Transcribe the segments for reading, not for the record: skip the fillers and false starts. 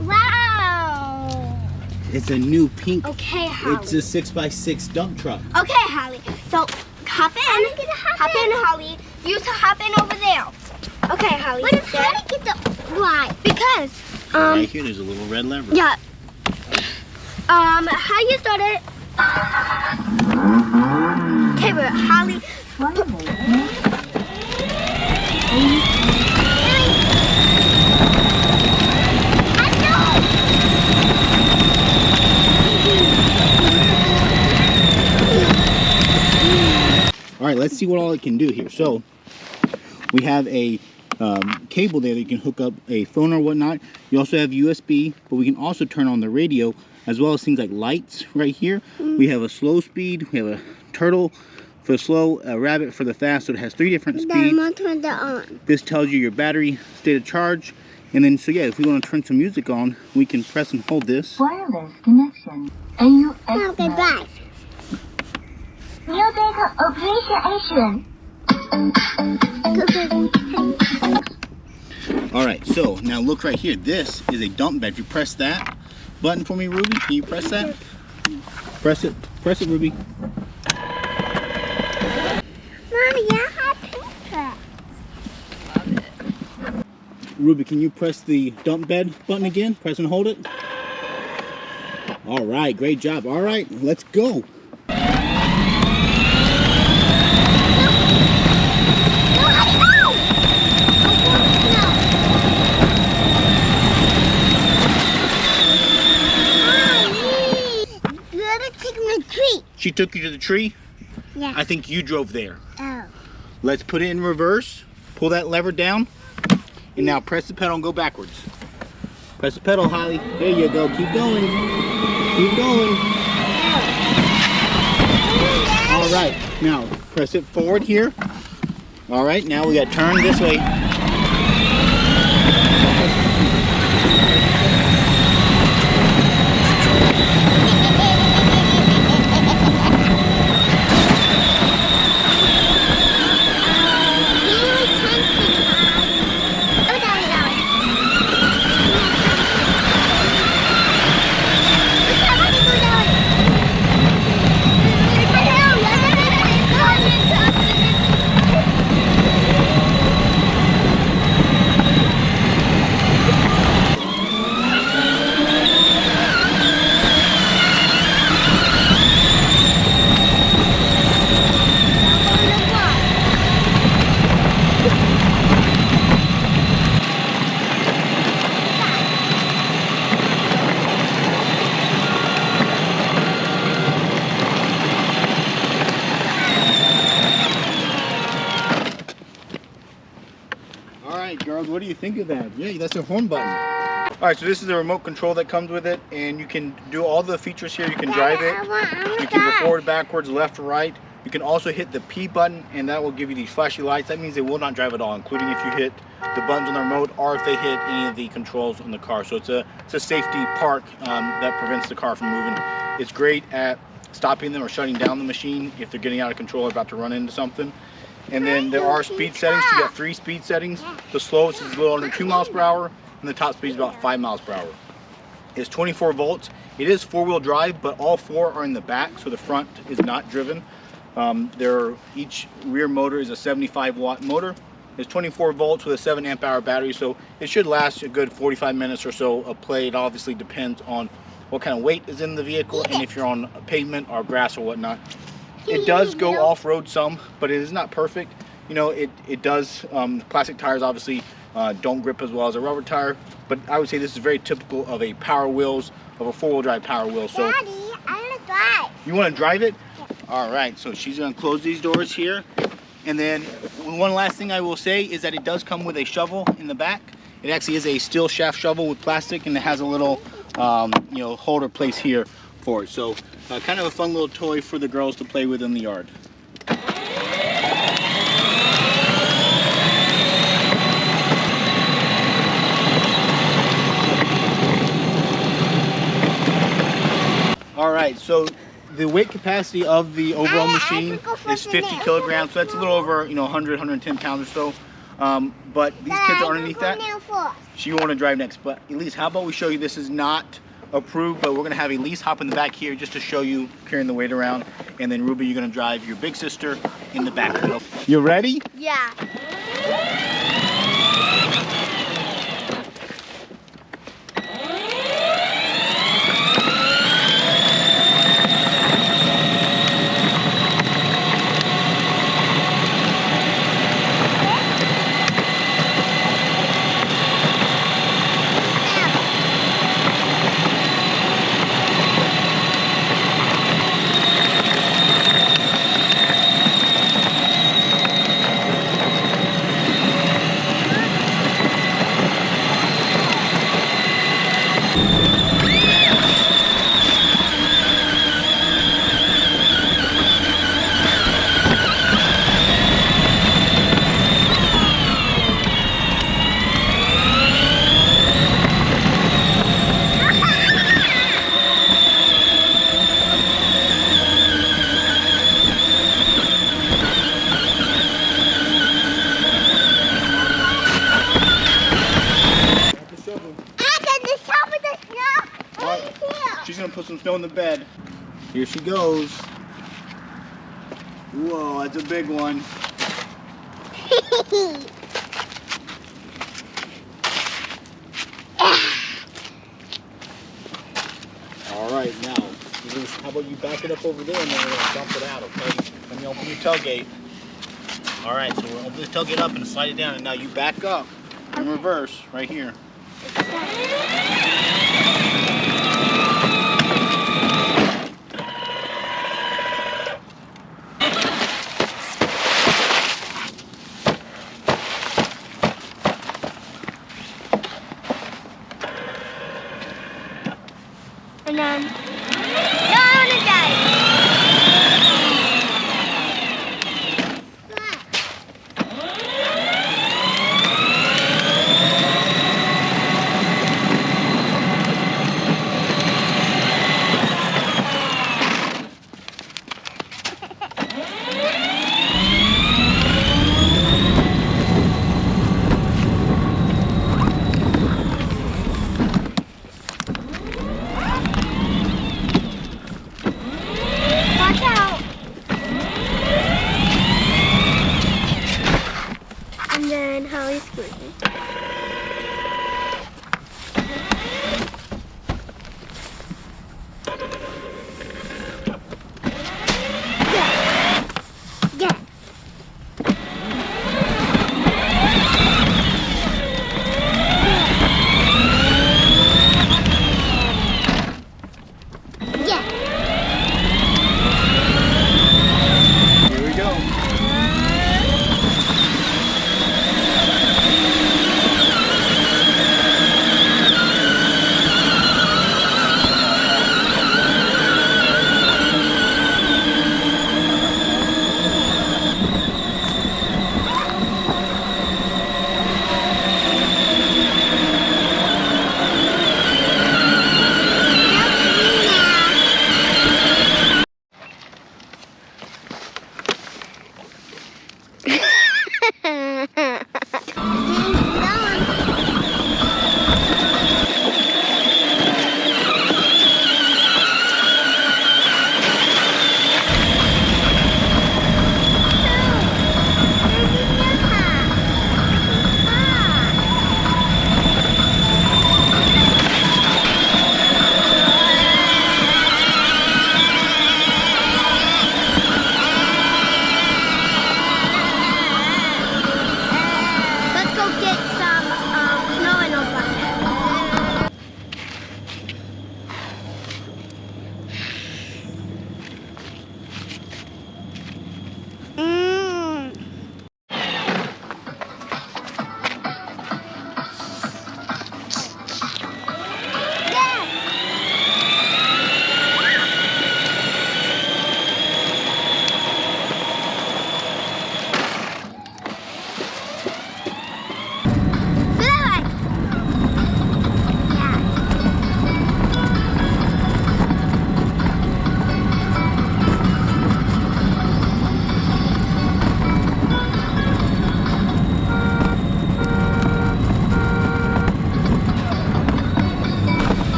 Wow. It's a new pink. Okay, Holly. It's a 6x6 dump truck. Okay, Holly. So hop in. Holly. You to hop in over there. Okay, Holly. But it's how to get the why? Because Right here, there's a little red lever. Yeah. How you start it? Okay, but Holly. All right, let's see what all it can do here. So we have a cable there that you can hook up a phone or whatnot. You also have USB, but we can also turn on the radio, as well as things like lights right here. We have a slow speed, we have a turtle for the slow, a rabbit for the fast, so it has 3 different speeds. I'm gonna turn that on. This tells you your battery state of charge. And then, so yeah, if we want to turn some music on, we can press and hold this. Wireless connection. AUX. Okay, bye. New data operation. All right, so now look right here. This is a dump bed. If you press that button for me, Ruby, can you press that? Press it, Ruby. Mommy, I have pictures. Ruby, can you press the dump bed button again? Press and hold it. All right, great job. All right, let's go. She took you to the tree? Yeah. I think you drove there. Oh. Let's put it in reverse. Pull that lever down. And now press the pedal and go backwards. Press the pedal, Holly. There you go. Keep going. Keep going. All right. Now press it forward here. All right. Now we got to turn this way. Girls, what do you think of that? Yeah, that's a horn button. All right, so this is the remote control that comes with it, and you can do all the features here. You can drive it. You can go forward, backwards, left, right. You can also hit the P button, and that will give you these flashy lights. That means they will not drive at all, including if you hit the buttons on the remote or if they hit any of the controls on the car. So it's a safety park that prevents the car from moving. It's great at stopping them or shutting down the machine if they're getting out of control or about to run into something. And then there are speed settings. You got 3 speed settings. The slowest is a little under 2 miles per hour, and the top speed is about 5 miles per hour. It's 24 volts. It is 4-wheel drive, but all 4 are in the back, so the front is not driven. Each rear motor is a 75-watt motor. It's 24 volts with a 7 amp hour battery, so it should last a good 45 minutes or so of play. It obviously depends on what kind of weight is in the vehicle and if you're on pavement or grass or whatnot. It does go off-road some, but it is not perfect. You know, it does, plastic tires obviously don't grip as well as a rubber tire, but I would say this is very typical of a Power Wheels, of a 4-wheel drive Power Wheel. So, Daddy, I want to drive. You want to drive it? All right, so she's gonna close these doors here. And then one last thing I will say is that it does come with a shovel in the back. It actually is a steel shaft shovel with plastic, and it has a little, you know, holder place here for it. So kind of a fun little toy for the girls to play with in the yard. All right, so the weight capacity of the overall machine is 50 kilograms, so that's a little over, you know, 100, 110 pounds or so. But these kids are underneath that. So you want to drive next. But Elise, how about we show you, this is not approved, but we're going to have Elise hop in the back here just to show you carrying the weight around. And then Ruby, you're going to drive your big sister in the back. You ready? Yeah. She's gonna put some snow in the bed. Here she goes. Whoa, that's a big one. All right, now, how about you back it up over there and then we're gonna dump it out, okay? Let me open your tailgate. All right, so we'll open the tailgate up and slide it down, and now you back up in reverse right here. And then, no, I want to die.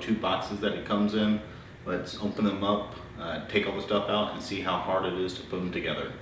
2 boxes that it comes in. Let's open them up, take all the stuff out, and see how hard it is to put them together.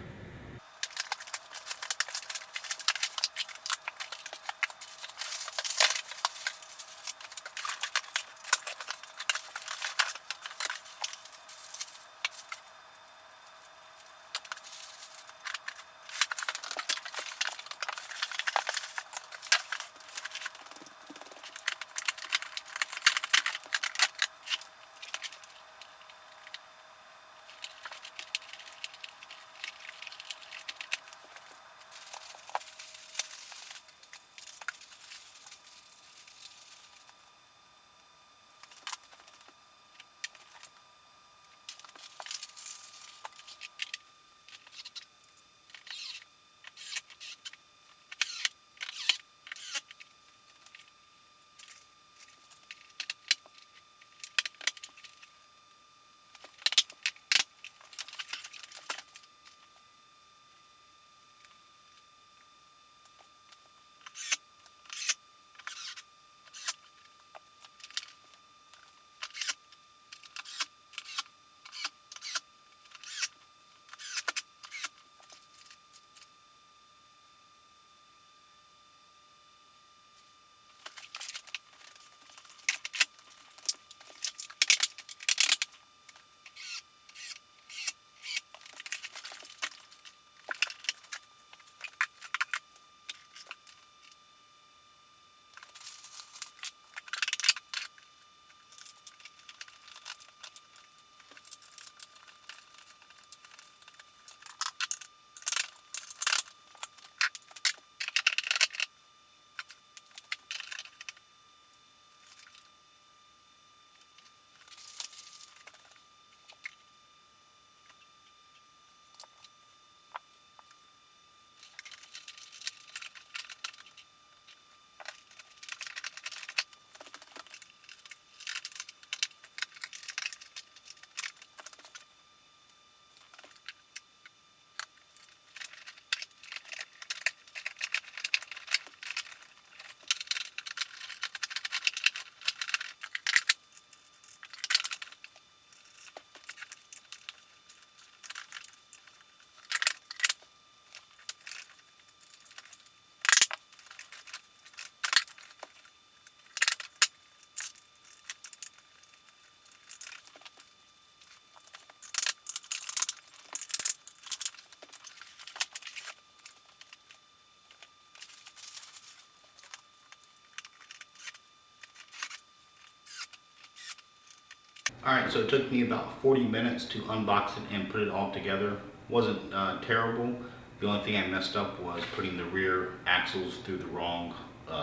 Alright, so it took me about 40 minutes to unbox it and put it all together. Wasn't terrible. The only thing I messed up was putting the rear axles through the wrong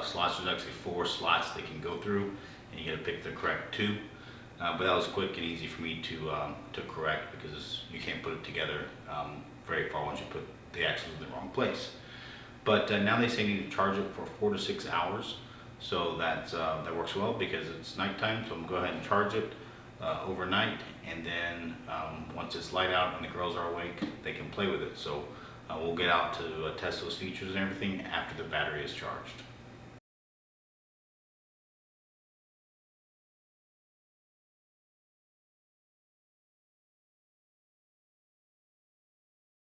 slots. There's actually 4 slots they can go through, and you gotta pick the correct 2. But that was quick and easy for me to correct, because you can't put it together very far once you put the axles in the wrong place. But now they say you need to charge it for 4 to 6 hours. So that works well because it's nighttime, so I'm gonna go ahead and charge it overnight, and then once it's light out and the girls are awake, they can play with it. So we'll get out to test those features and everything after the battery is charged.